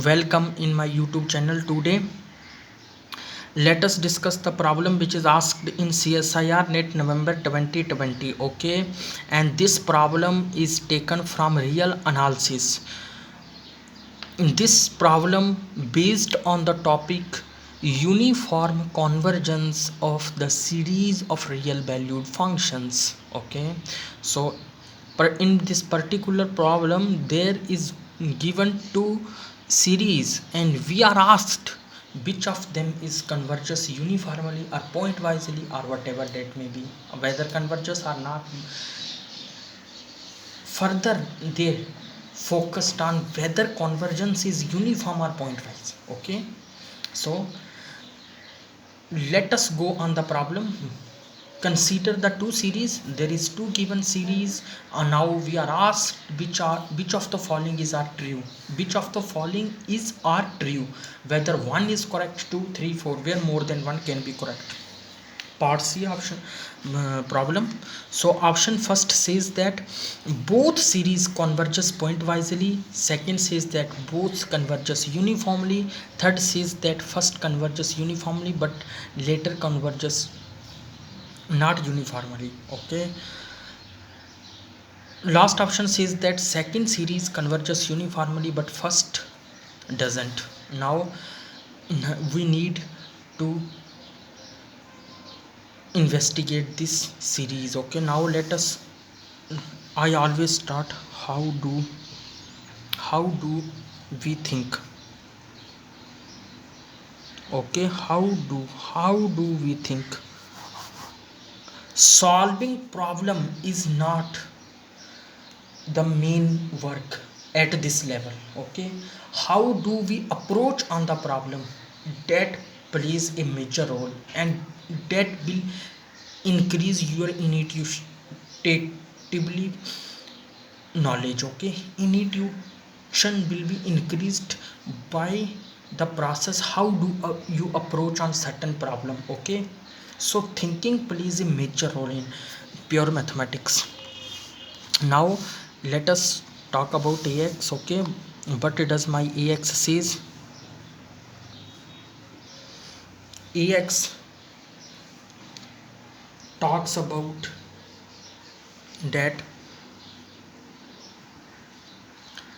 Welcome in my YouTube channel. Today let us discuss the problem which is asked in CSIR net November 2020. Okay, and this problem is taken from real analysis. In this problem based on the topic uniform convergence of the series of real valued functions. Okay, so in this particular problem there is given two series and we are asked which of them is converges uniformly or pointwisely or whatever that may be, whether converges or not. Further they focused on whether convergence is uniform or pointwise. Okay, so let us go on the problem. Consider the two series. There is two given series. Now we are asked which of the following is are true, which of the following is are true, whether one is correct, 2 3 4, where more than one can be correct. Part C option problem. So option first says that both series converges pointwisely. Second says that both converges uniformly. Third says that first converges uniformly but later converges not uniformly. Okay, last option says that second series converges uniformly but first doesn't. Now we need to investigate this series. Okay, now let us, I always start how do we think. Okay, how do we think? Solving problem is not the main work at this level. Okay, how do we approach on the problem, that plays a major role, and that will increase your intuitively knowledge. Okay, intuition will be increased by the process how do you approach on certain problem. Okay, so thinking plays a major role in pure mathematics. Now let us talk about AX. Okay, what does my AX says? AX talks about that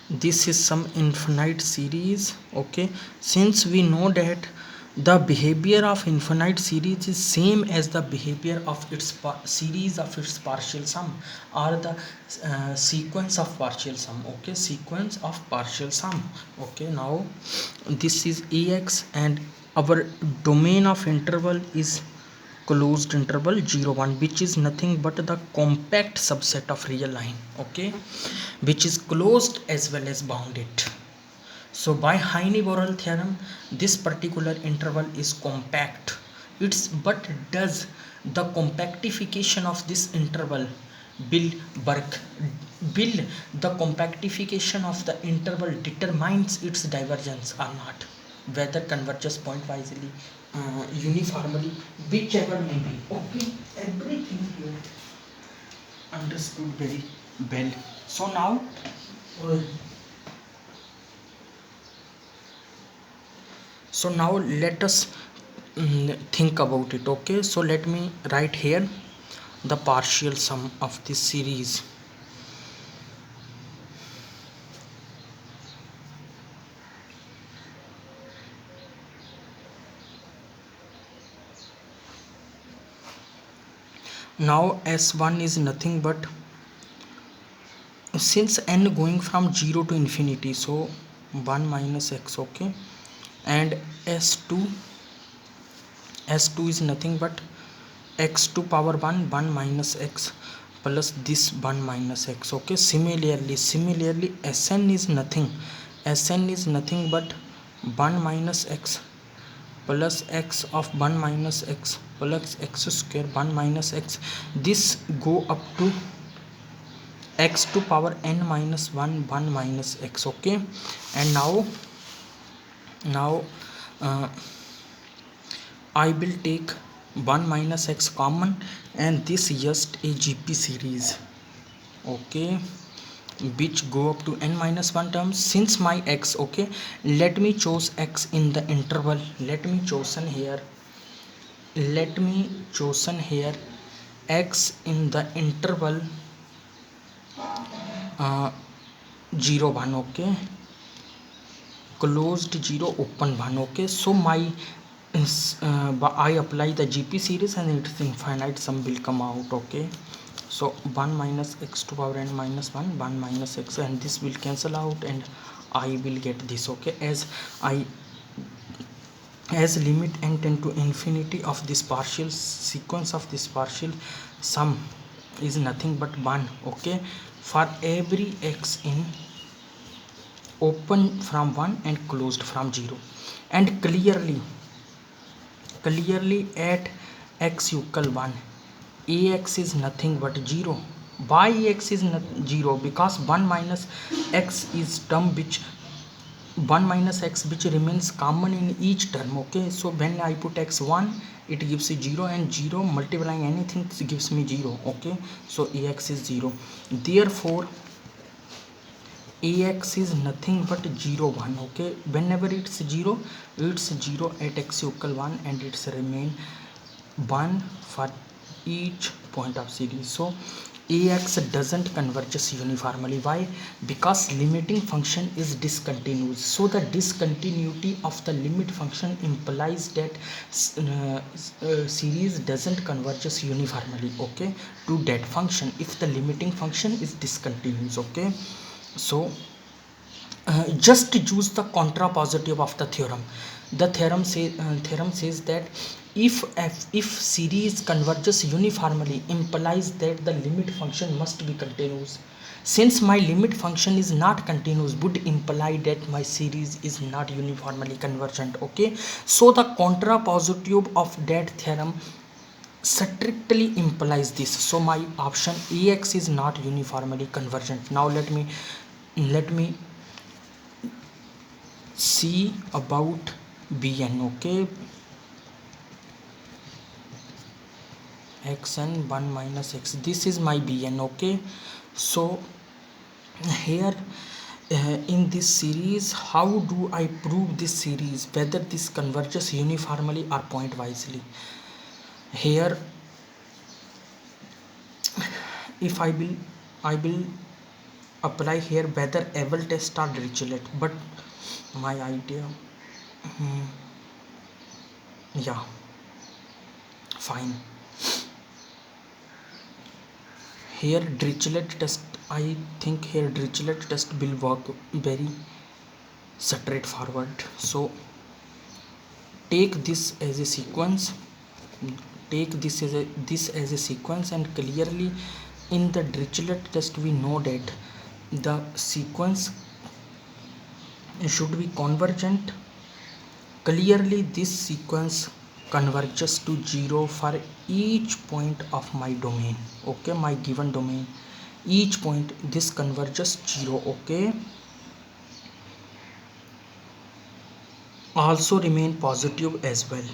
this is some infinite series. Okay, since we know that the behavior of infinite series is same as the behavior of its series of its partial sum, or the sequence of partial sum. Okay, sequence of partial sum. Okay, now this is AX and our domain of interval is closed interval 0 1, which is nothing but the compact subset of real line. Okay, which is closed as well as bounded. So by Heine-Borel theorem this particular interval is compact. It's but does the compactification of this interval will the compactification of the interval determines its divergence or not, whether converges pointwisely, uniformly, whichever may be. Okay, everything you understood very well. So now uh, let us think about it. Okay, so let me write here the partial sum of this series. Now S1 is nothing but, since n going from 0 to infinity, so 1 minus x. Okay, and S2 is nothing but x to power 1 1 minus x plus this 1 minus x. Okay, similarly Sn is nothing but 1 minus x plus x of 1 minus x plus x square 1 minus x. This go up to x to power n minus 1 1 minus x. Okay, and now I will take 1 minus x common and this just a GP series. Okay, which go up to n minus 1 terms. Since my x, okay, let me choose x in the interval. Let me chosen here x in the interval 0 1, okay, closed 0 open 1, okay. So my I apply the GP series and its infinite sum will come out, okay. So 1 minus x to power n minus 1 minus x, and this will cancel out and I will get this, okay. As limit n tend to infinity of this partial sequence of this partial sum is nothing but 1, okay, for every x in open from 1 and closed from 0. And clearly at x equal 1, ax is nothing but 0. Why ax is not 0? Because 1 minus x is term which 1 minus x which remains common in each term, okay. So when I put x1, it gives 0, and 0 multiplying anything gives me 0, okay. So ax is 0. Therefore ax is nothing but 0 1, okay. Whenever it's 0 at x equal 1, and it's remain 1 for each point of series. So ax doesn't converges uniformly. Why? Because limiting function is discontinuous. So the discontinuity of the limit function implies that series doesn't converges uniformly, okay, to that function if the limiting function is discontinuous, okay. So just use the contrapositive of the theorem. The theorem says that if series converges uniformly implies that the limit function must be continuous. Since my limit function is not continuous, would imply that my series is not uniformly convergent, okay. So the contrapositive of that theorem strictly implies this. So my option ax is not uniformly convergent. Now let me see about bn, okay. xn 1 minus x, this is my bn, okay. So here in this series, how do I prove this series, whether this converges uniformly or point wisely? Here if I will apply here whether Abel test or Dirichlet, but my idea, yeah, fine. Here Dirichlet test, I think here Dirichlet test will work very straightforward. So take this as a sequence, this as a sequence, and clearly in the Dirichlet test we know that the sequence should be convergent. Clearly this sequence converges to 0 for each point of my domain, okay, my given domain. Each point this converges 0, okay. Also remain positive as well.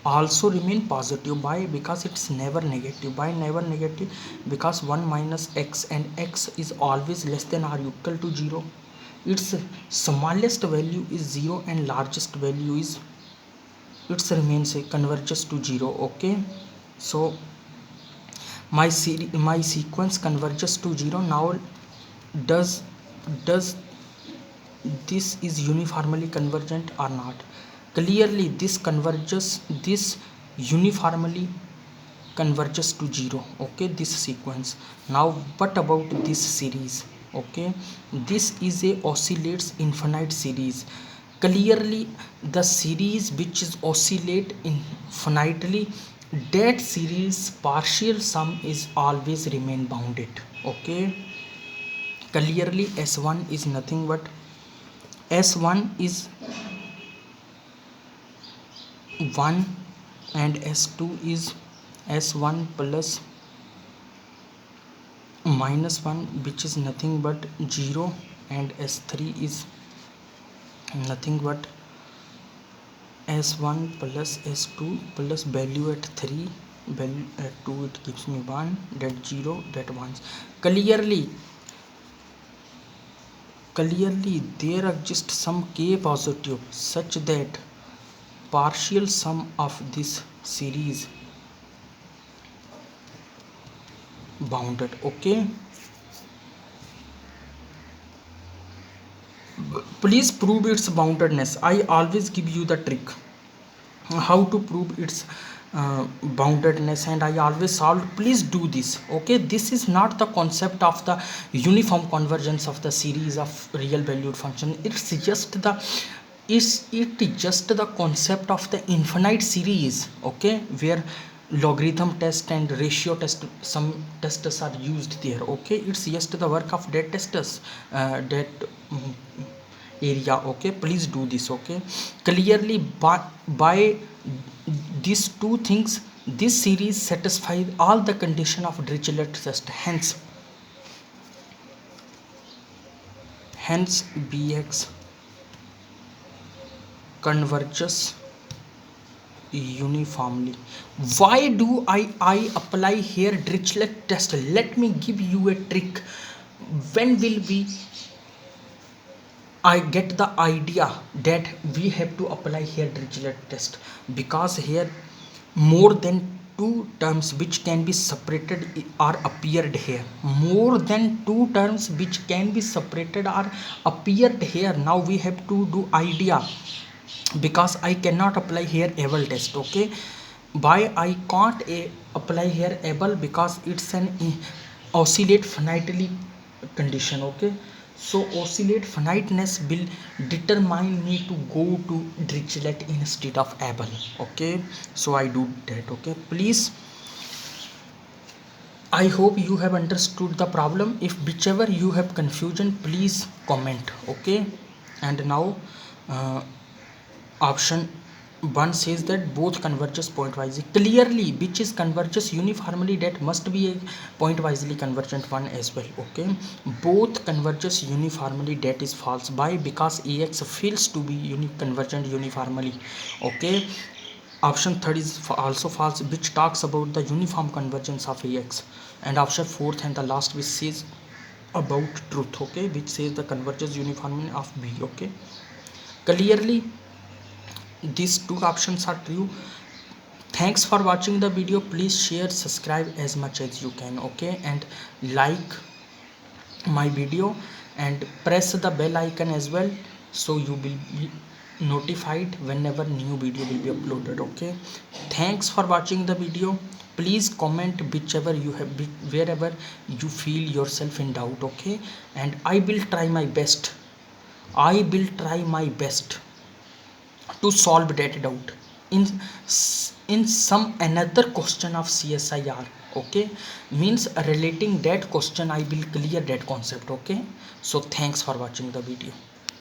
Also remain positive. Why? Because it's never negative. Why never negative? Because 1 minus x, and x is always less than or equal to 0. Its smallest value is 0 and largest value is, it remains converges to 0, okay. So my sequence converges to 0. Now does this is uniformly convergent or not? Clearly this uniformly converges to 0, okay, this sequence. Now what about this series, okay? This is a oscillates infinite series. Clearly the series which is oscillate infinitely, that series partial sum is always remain bounded, okay. Clearly s1 is nothing but s1 is 1 and s2 is s1 plus minus 1, which is nothing but 0, and s3 is nothing but s1 plus s2 plus value at 3 value at 2 it gives me 1, that 0, that 1. Clearly there exists some k positive such that partial sum of this series bounded. Okay, please prove its boundedness. I always give you the trick how to prove its boundedness, and I always solve. Please do this. Okay, this is not the concept of the uniform convergence of the series of real valued function. It is just the concept of the infinite series, okay, where logarithm test and ratio test, some tests are used there. Okay, it's just the work of that testers, that mm, area. Okay, please do this. Okay, clearly by these two things this series satisfies all the condition of Dirichlet test. Hence Bx converges uniformly. Why do I apply here Dirichlet test? Let me give you a trick. When will we I get the idea that we have to apply here Dirichlet test? Because here more than two terms which can be separated are appeared here. More than two terms which can be separated are appeared here. Now we have to do idea, because I cannot apply here Abel test. Okay, why I can't apply here Abel? Because it's an oscillate finitely condition. Okay, so oscillate finiteness will determine me to go to Dirichlet instead of Abel. Okay, so I do that. Okay, please, I hope you have understood the problem. If whichever you have confusion, please comment. Okay, and now option 1 says that both converges pointwise. Clearly, which is converges uniformly, that must be a pointwisely convergent one as well. Okay, both converges uniformly, that is false. Why? Because Ax fails to be convergent uniformly. Okay, option 3 is also false, which talks about the uniform convergence of Ax. And option 4th and the last, which says about truth. Okay, which says the converges uniformly of B. Okay, clearly these two options are true. Thanks for watching the video. Please share, subscribe as much as you can. Okay, and like my video and press the bell icon as well, so you will be notified whenever new video will be uploaded. Okay, thanks for watching the video. Please comment whichever you have, wherever you feel yourself in doubt. Okay, and I will try my best to solve that doubt in some another question of CSIR. Okay, means relating that question I will clear that concept. Okay, so thanks for watching the video.